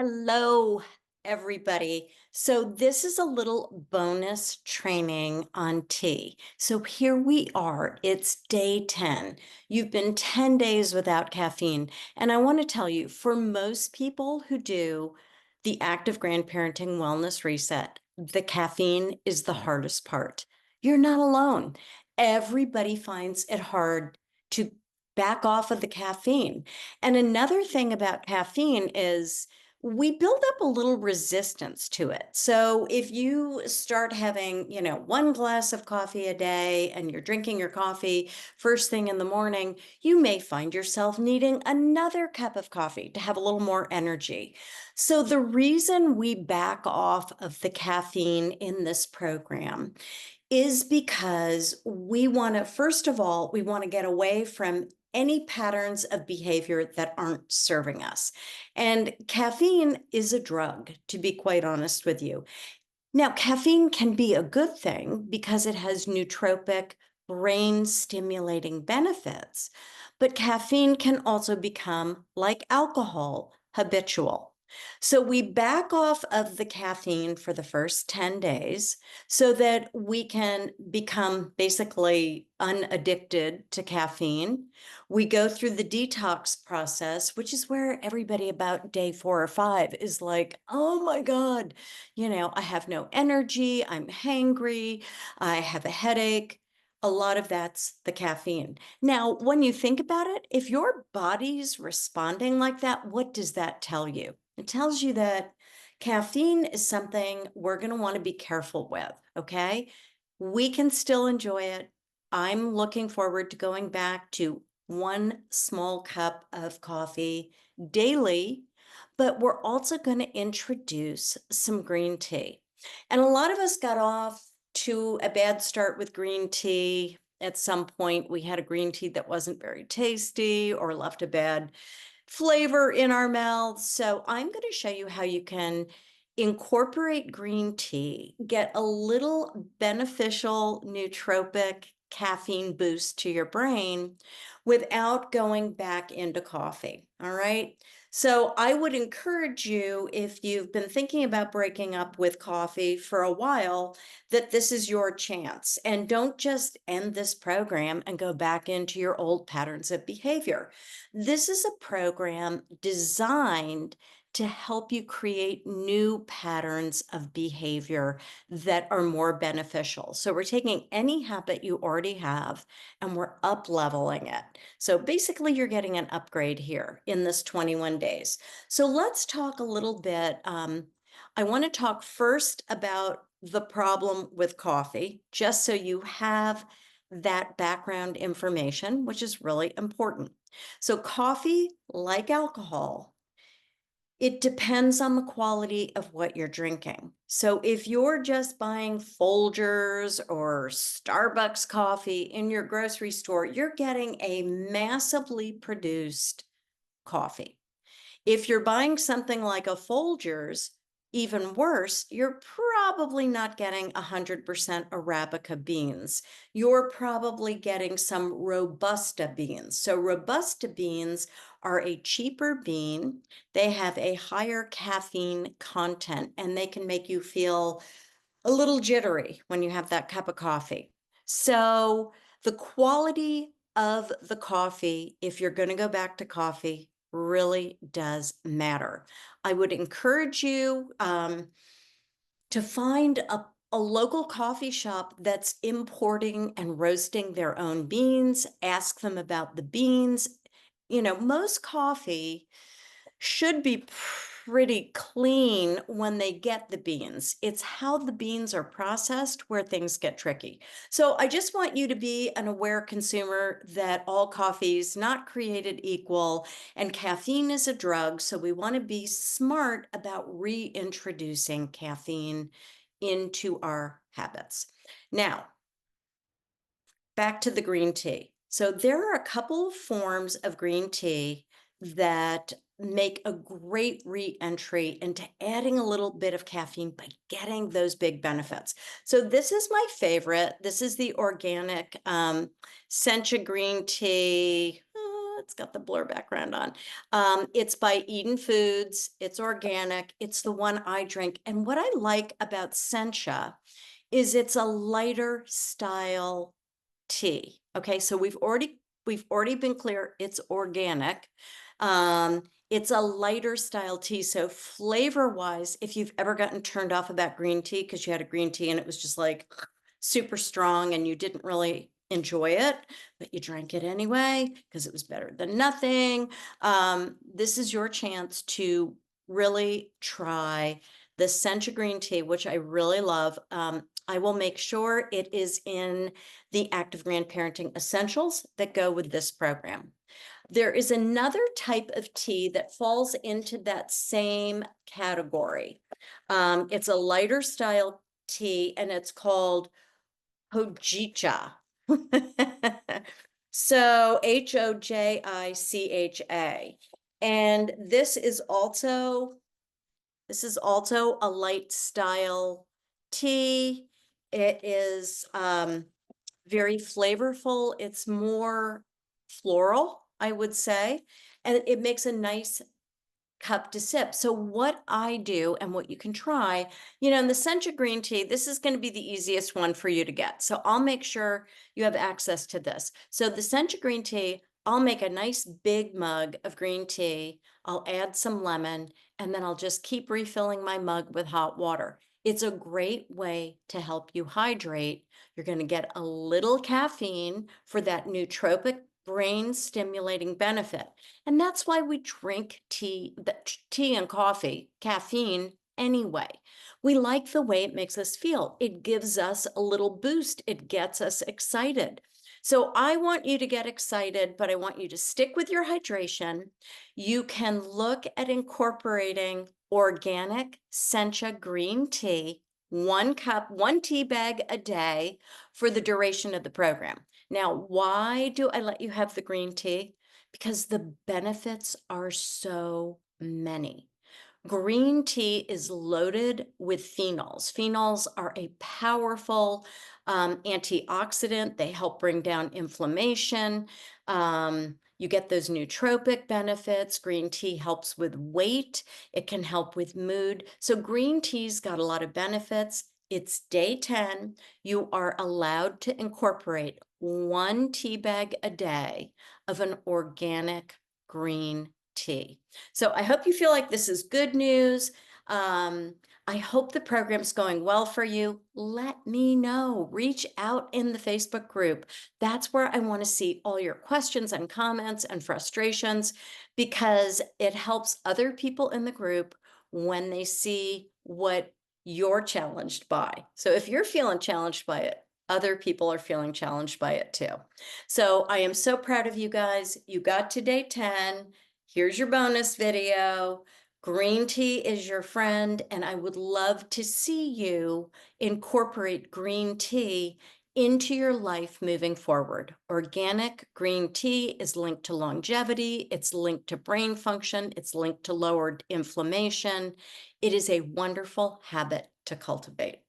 Hello, everybody. So this is a little bonus training on tea. So here we are. It's day 10. You've been 10 days without caffeine. And I want to tell you, for most people who do the active grandparenting wellness reset, the caffeine is the hardest part. You're not alone. Everybody finds it hard to back off of the caffeine. And another thing about caffeine is we build up a little resistance to it. So if you start having, one glass of coffee a day and you're drinking your coffee first thing in the morning, you may find yourself needing another cup of coffee to have a little more energy. So the reason we back off of the caffeine in this program is because we want to, first of all, we want to get away from any patterns of behavior that aren't serving us. And caffeine is a drug, to be quite honest with you. Now, caffeine can be a good thing because it has nootropic, brain stimulating benefits, but caffeine can also become, like alcohol, habitual. So we back off of the caffeine for the first 10 days so that we can become basically unaddicted to caffeine. We go through the detox process, which is where everybody about day 4 or 5 is like, oh my God, I have no energy, I'm hangry, I have a headache. A lot of that's the caffeine. Now, when you think about it, if your body's responding like that, what does that tell you? It tells you that caffeine is something we're going to want to be careful with, okay? We can still enjoy it. I'm looking forward to going back to one small cup of coffee daily, but we're also going to introduce some green tea. And a lot of us got off to a bad start with green tea. At some point, we had a green tea that wasn't very tasty or left a bad flavor in our mouths. So I'm going to show you how you can incorporate green tea, get a little beneficial nootropic caffeine boost to your brain without going back into coffee. All right. So I would encourage you, if you've been thinking about breaking up with coffee for a while, that this is your chance. And don't just end this program and go back into your old patterns of behavior. This is a program designed to help you create new patterns of behavior that are more beneficial. So we're taking any habit you already have and we're up leveling it. So basically you're getting an upgrade here in this 21 days. So let's talk a little bit. I want to talk first about the problem with coffee, just so you have that background information, which is really important. So coffee, like alcohol, it depends on the quality of what you're drinking. So if you're just buying Folgers or Starbucks coffee in your grocery store, you're getting a massively produced coffee. If you're buying something like a Folgers, even worse, you're probably not getting 100% Arabica beans. You're probably getting some Robusta beans. So Robusta beans are a cheaper bean. They have a higher caffeine content and they can make you feel a little jittery when you have that cup of coffee. So the quality of the coffee, if you're going to go back to coffee, really does matter. I would encourage you to find a local coffee shop that's importing and roasting their own beans. Ask them about the beans. Most coffee should be pretty clean when they get the beans. It's how the beans are processed where things get tricky. So I just want you to be an aware consumer that all coffee is not created equal and caffeine is a drug. So we want to be smart about reintroducing caffeine into our habits. Now, back to the green tea. So there are a couple of forms of green tea that make a great re-entry into adding a little bit of caffeine by getting those big benefits. So this is my favorite. This is the organic sencha green tea. it's got the blur background on. It's by Eden Foods. It's organic. It's the one I drink. And what I like about Sencha is it's a lighter style tea. Okay, so we've already been clear it's organic. It's a lighter style tea. So flavor wise, if you've ever gotten turned off about green tea because you had a green tea and it was just like super strong and you didn't really enjoy it, but you drank it anyway because it was better than nothing. This is your chance to really try the Sencha green tea, which I really love. I will make sure it is in the Active Grandparenting Essentials that go with this program. There is another type of tea that falls into that same category. It's a lighter style tea and it's called Hojicha. So Hojicha. And this is also a light style tea. It is very flavorful. It's more floral, I would say, and it makes a nice cup to sip. So what I do and what you can try, in the Sencha green tea, this is going to be the easiest one for you to get. So I'll make sure you have access to this. So the Sencha green tea, I'll make a nice big mug of green tea. I'll add some lemon, and then I'll just keep refilling my mug with hot water. It's a great way to help you hydrate. You're going to get a little caffeine for that nootropic brain stimulating benefit. And that's why we drink tea and coffee, caffeine anyway. We like the way it makes us feel. It gives us a little boost. It gets us excited. So I want you to get excited, but I want you to stick with your hydration. You can look at incorporating organic Sencha green tea, 1 cup, 1 tea bag a day for the duration of the program. Now, why do I let you have the green tea? Because the benefits are so many. Green tea is loaded with phenols. Phenols are a powerful antioxidant. They help bring down inflammation. You get those nootropic benefits. Green tea helps with weight. It can help with mood. So green tea's got a lot of benefits. It's day 10. You are allowed to incorporate 1 tea bag a day of an organic green tea. So I hope you feel like this is good news. I hope the program's going well for you. Let me know. Reach out in the Facebook group. That's where I want to see all your questions and comments and frustrations because it helps other people in the group when they see what you're challenged by. So if you're feeling challenged by it, other people are feeling challenged by it too. So I am so proud of you guys. You got to day 10. Here's your bonus video. Green tea is your friend, and I would love to see you incorporate green tea into your life moving forward. Organic green tea is linked to longevity, it's linked to brain function, it's linked to lowered inflammation. It is a wonderful habit to cultivate.